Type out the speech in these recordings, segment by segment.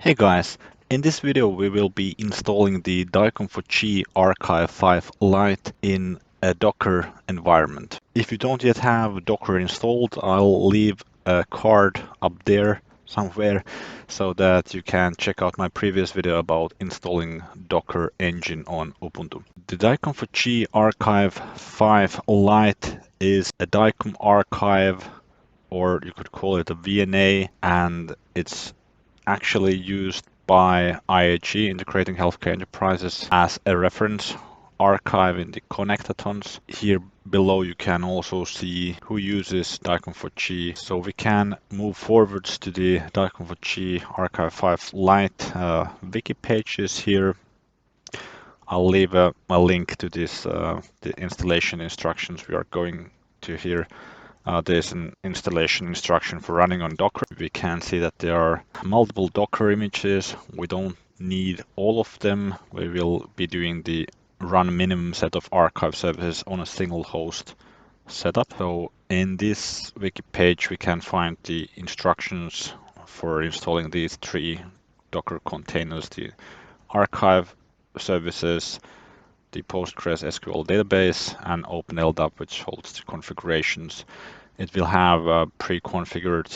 Hey guys, in this video we will be installing the DICOM4chee Archive 5 Lite in a Docker environment. If you don't yet have Docker installed, I'll leave a card up there somewhere so that you can check out my previous video about installing Docker engine on Ubuntu. The DICOM4chee Archive 5 Lite is a DICOM archive, or you could call it a VNA, and it's actually used by IAG, Integrating Healthcare Enterprises, as a reference archive in the connectatons. Here below you can also see who uses DICOM4chee. So we can move forwards to the DICOM4chee Archive 5 Lite wiki pages here. I'll leave a link to this, the installation instructions we are going to here. There's an installation instruction for running on Docker. We can see that there are multiple Docker images. We don't need all of them. We will be doing the run minimum set of archive services on a single host setup. So in this wiki page, we can find the instructions for installing these 3 Docker containers: the archive services, the Postgres SQL database, and OpenLDAP, which holds the configurations. It will have pre-configured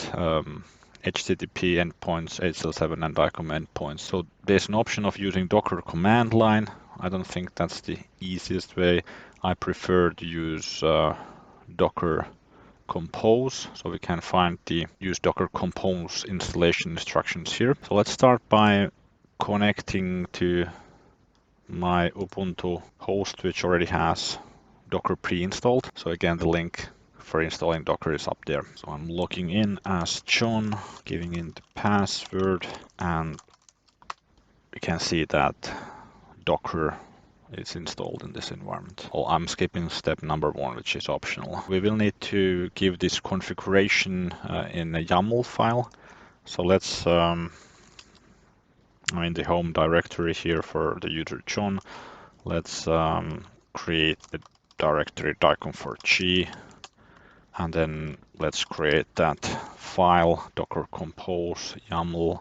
HTTP endpoints, HL7 and DICOM endpoints. So there's an option of using Docker command line. I don't think that's the easiest way. I prefer to use Docker compose. So we can find the use Docker compose installation instructions here. So let's start by connecting to my Ubuntu host, which already has Docker pre-installed. So again, the link for installing Docker is up there. So I'm logging in as John, giving in the password, and we can see that Docker is installed in this environment. Oh, I'm skipping step number 1, which is optional. We will need to give this configuration in a YAML file. So let's I'm in the home directory here for the user John. Let's create the directory DICOM4chee, and then let's create that file docker compose YAML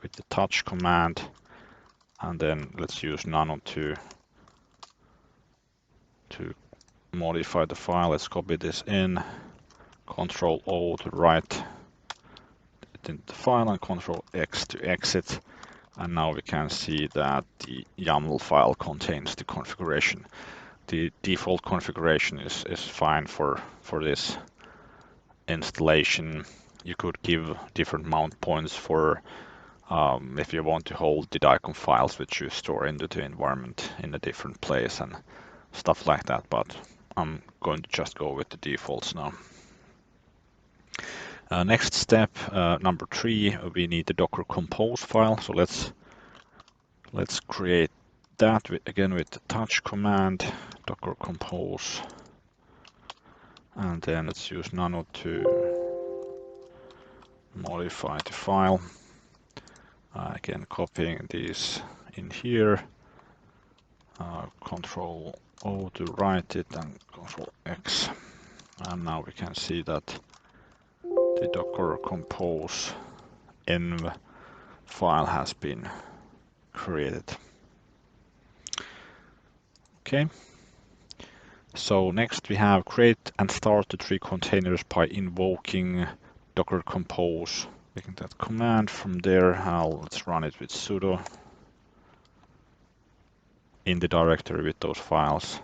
with the touch command, and then let's use nano to modify the file. Let's copy this in, Control O to write it into the file, and Control X to exit. And now we can see that the YAML file contains the configuration. The default configuration is fine for this installation. You could give different mount points for if you want to hold the DICOM files which you store into the environment in a different place and stuff like that, but I'm going to just go with the defaults now. Next step, number 3, we need the Docker compose file. So let's create that again with the touch command, docker compose, and then let's use nano to modify the file. Again, copying these in here, Control O to write it, and Control X, and now we can see that the docker compose env file has been created. Okay, so next we have create and start the 3 containers by invoking docker compose. Taking that command from there, let's run it with sudo in the directory with those files.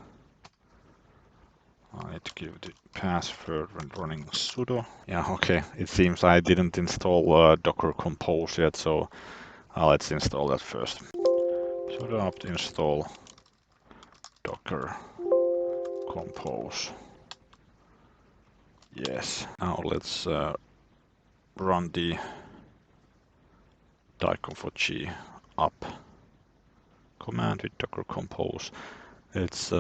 I need to give the password when running sudo. Yeah, okay, it seems I didn't install docker compose yet, so let's install that first. Sudo apt install docker compose. Yes, now let's run the DICOM4chee up command with docker compose. It's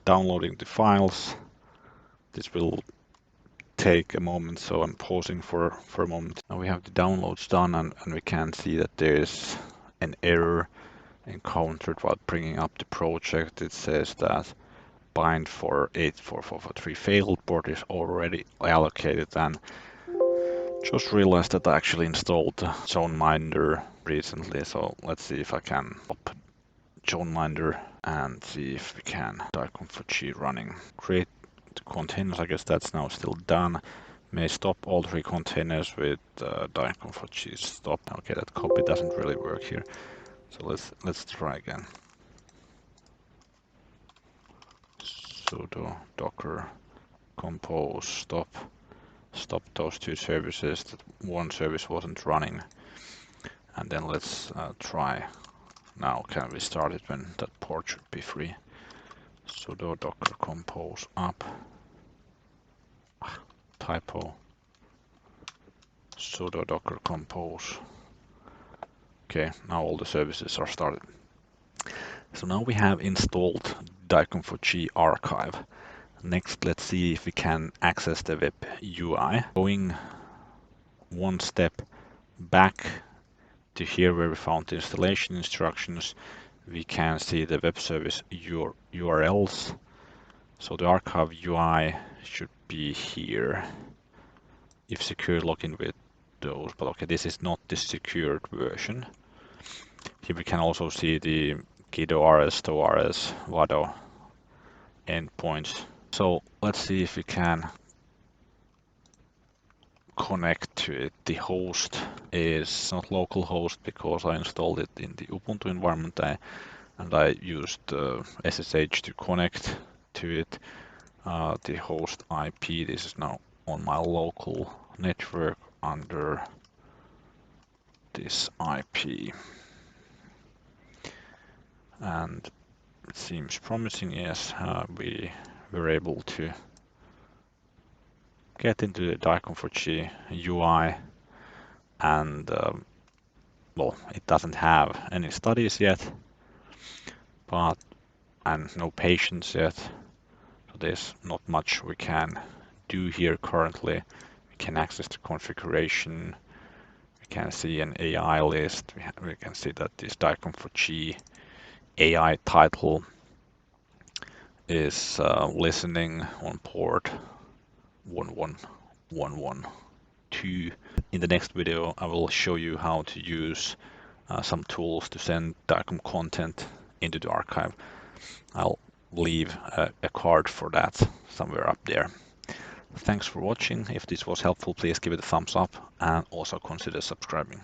downloading the files. This will take a moment, so I'm pausing for a moment. Now we have the downloads done, and we can see that there's an error encountered while bringing up the project. It says that bind for 84443 failed port is already allocated, and Just realized that I actually installed ZoneMinder recently, so let's see if I can pop ZoneMinder and see if we can DICOM4chee running. Create containers, I guess that's now still done. May stop all 3 containers with DICOM4chee stop. Okay, that copy doesn't really work here, so let's try again. Sudo docker compose stop those 2 services. That one service wasn't running, and then let's try. Now can we start it when that port should be free? Sudo docker compose up. Typo. Sudo docker compose. Okay, now all the services are started. So now we have installed DICOM4chee archive. Next, let's see if we can access the web UI. Going one step back to here where we found the installation instructions, we can see the web service URLs. So the archive UI should be here. If secure, login with those, but okay, this is not the secured version. Here we can also see the Guido RS, TORS, Vado endpoints. So let's see if we can connect to it. The host is not localhost because I installed it in the Ubuntu environment and I used SSH to connect to it. The host IP, this is now on my local network under this IP. And it seems promising. Yes, we were able to get into the DICOM4chee UI, and well, it doesn't have any studies yet, and no patients yet, so there's not much we can do here currently. We can access the configuration, we can see an AI list, we can see that this DICOM4chee AI title is listening on port 11112. In the next video, I will show you how to use some tools to send DICOM content into the archive. I'll leave a card for that somewhere up there. Thanks for watching. If this was helpful, please give it a thumbs up and also consider subscribing.